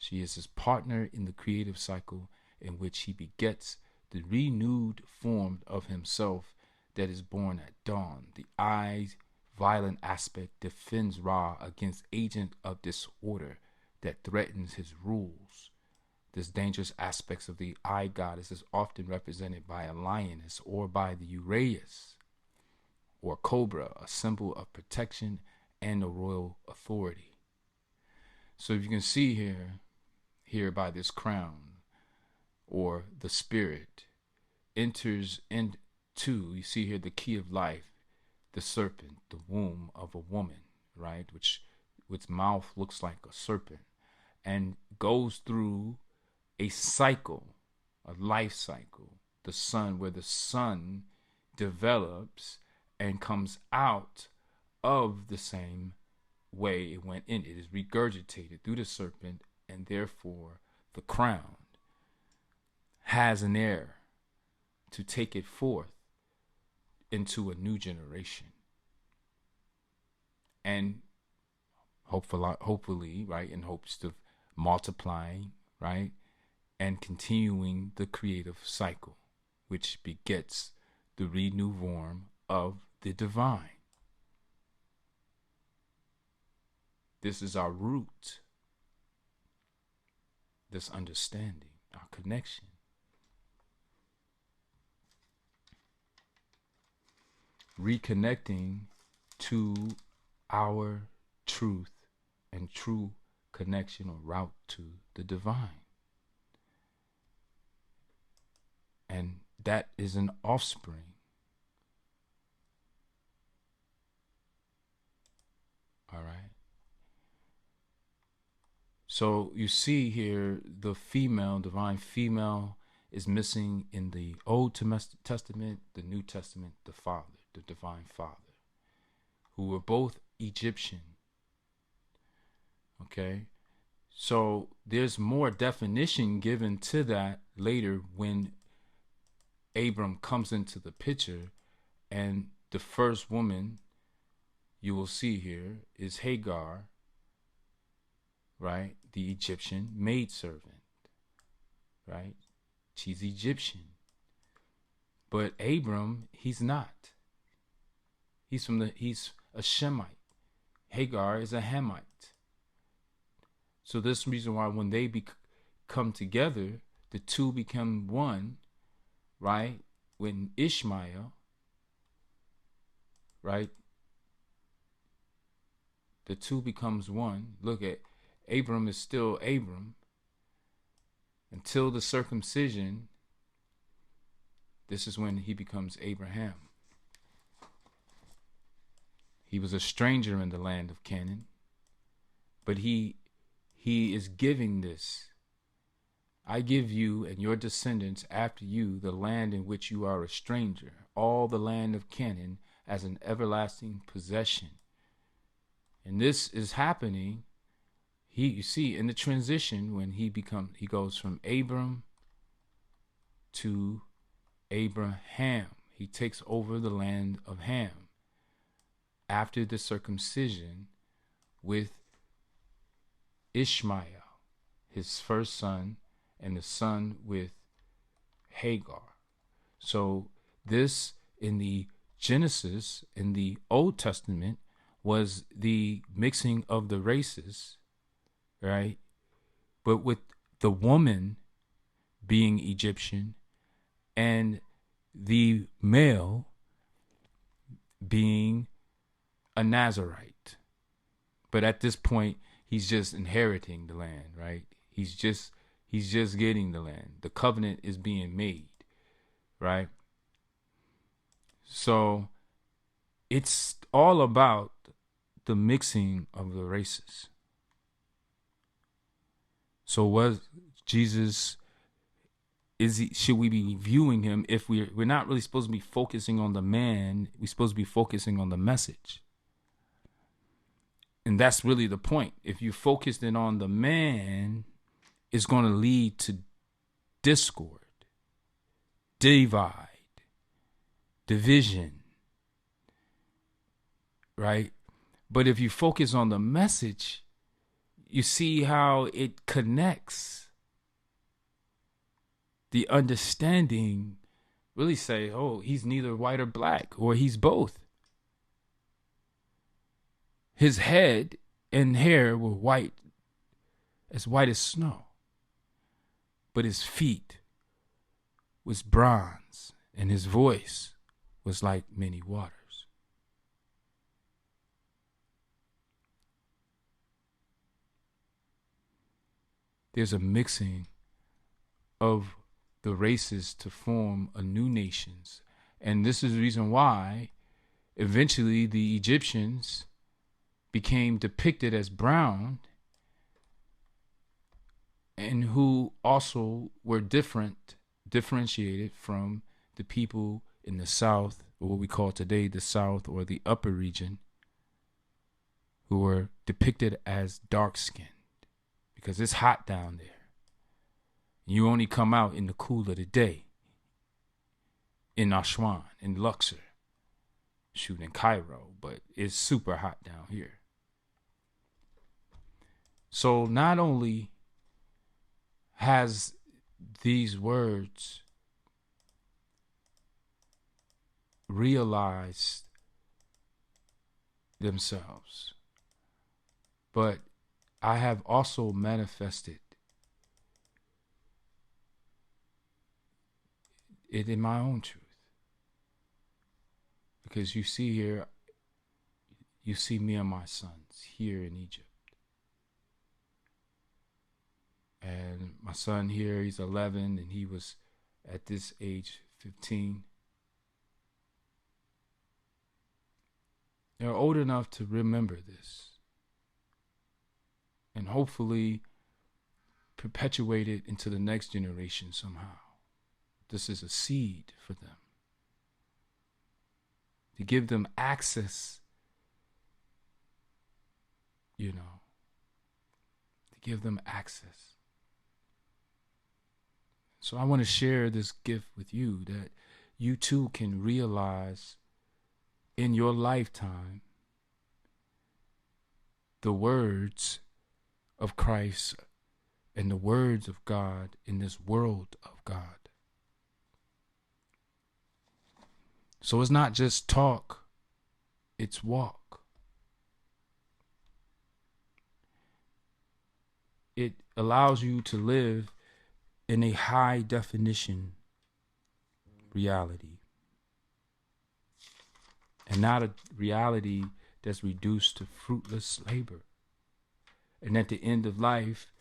She is his partner in the creative cycle in which he begets the renewed form of himself that is born at dawn. The eye's violent aspect defends Ra against agent of disorder that threatens his rules. This dangerous aspect of the eye goddess is often represented by a lioness or by the uraeus or cobra, a symbol of protection and a royal authority. So if you can see here by this crown, or the spirit enters into, you see here the key of life, the serpent, the womb of a woman, right, which mouth looks like a serpent, and goes through a cycle, a life cycle, the sun, where the sun develops and comes out of the same way it went in. It is regurgitated through the serpent, and therefore the crown has an heir to take it forth into a new generation. And hopefully, right, in hopes of multiplying, right, and continuing the creative cycle, which begets the renewed form of the divine. This is our root, this understanding, our connection. Reconnecting to our truth and true connection or route to the divine. And that is an offspring. All right. So you see here the female, divine female, is missing in the Old Testament, the New Testament, the Father, the divine Father, who were both Egyptian. Okay. So there's more definition given to that later when Abram comes into the picture, and the first woman you will see here is Hagar, right? The Egyptian maidservant, right? She's Egyptian. But Abram, he's not. He's a Shemite. Hagar is a Hamite. So this reason why when they come together, the two become one, right? When Ishmael, right? The two becomes one. Look at Abram is still Abram until the circumcision. This is when he becomes Abraham. He was a stranger in the land of Canaan, but he is giving this. I give you and your descendants after you the land in which you are a stranger, all the land of Canaan as an everlasting possession. And this is happening, you see, in the transition when he goes from Abram to Abraham. He takes over the land of Ham after the circumcision with Ishmael, his first son, and the son with Hagar. So this in the Genesis, in the Old Testament, was the mixing of the races, right? But with the woman being Egyptian and the male being a Nazarite. But at this point, he's just inheriting the land, right? He's just getting the land. The covenant is being made, right? So it's all about the mixing of the races. So was Jesus, should we be viewing him, if we're not really supposed to be focusing on the man, we're supposed to be focusing on the message. And that's really the point. If you focused in on the man, it's going to lead to discord, divide, division, right? But if you focus on the message, you see how it connects. The understanding really say, oh, he's neither white or black, or he's both. His head and hair were white as snow, but his feet was bronze, and his voice was like many waters. There's a mixing of the races to form a new nations. And this is the reason why eventually the Egyptians became depicted as brown, and who also were differentiated from the people in the south, or what we call today the south or the upper region, who were depicted as dark-skinned, because it's hot down there. You only come out in the cool of the day in Aswan, in Luxor, shoot, in Cairo, but it's super hot down here. So not only has these words realized themselves, but I have also manifested it in my own truth. Because you see here, you see me and my sons here in Egypt. And my son here, he's 11, and he was at this age 15. They're old enough to remember this, and hopefully perpetuate it into the next generation somehow. This is a seed for them, to give them access, to give them access. So I want to share this gift with you, that you too can realize in your lifetime the words of Christ and the words of God in this world of God. So it's not just talk, it's walk. It allows you to live in a high definition reality, and not a reality that's reduced to fruitless labor. And at the end of life,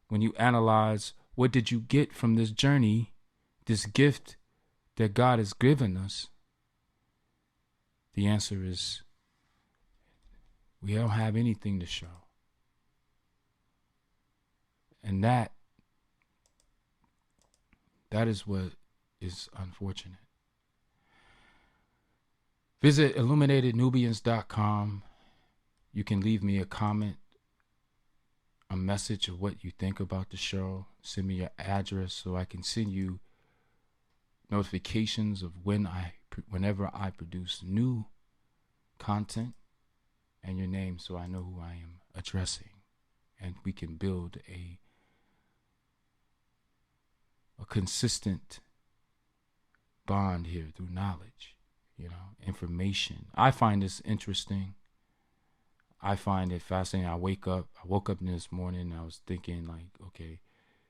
when you analyze what did you get from this journey, this gift that God has given us, the answer is we don't have anything to show. And that is what is unfortunate. Visit illuminatednubians.com. You can leave me a comment, a message of what you think about the show. Send me your address so I can send you notifications of whenever I produce new content, and your name so I know who I am addressing, and we can build a consistent bond here through knowledge, information. I find this interesting. I find it fascinating. I woke up this morning and I was thinking, like, okay,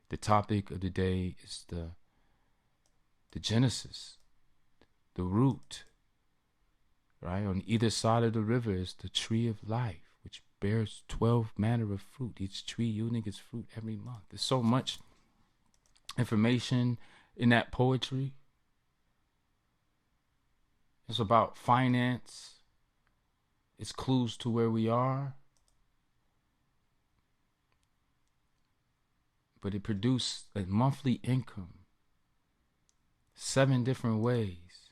the topic of the day is the Genesis, the root, right? On either side of the river is the tree of life, which bears 12 manner of fruit, each tree yielding its fruit every month. There's so much information in that poetry. It's about finance. It's clues to where we are. But it produced a monthly income 7 different ways.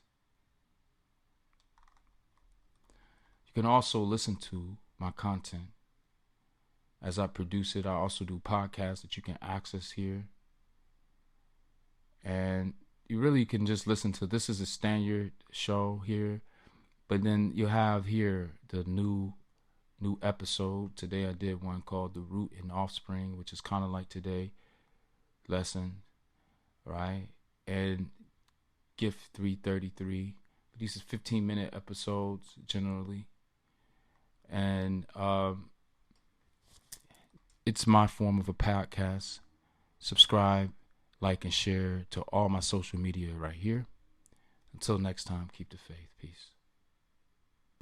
You can also listen to my content as I produce it. I also do podcasts that you can access here. And you really can just listen to, this is a standard show here, but then you have here the new episode. Today I did one called The Root and Offspring, which is kind of like today lesson, right? And Gift 333. These are 15-minute episodes generally. And it's my form of a podcast. Subscribe, like, and share to all my social media right here. Until next time, keep the faith. Peace.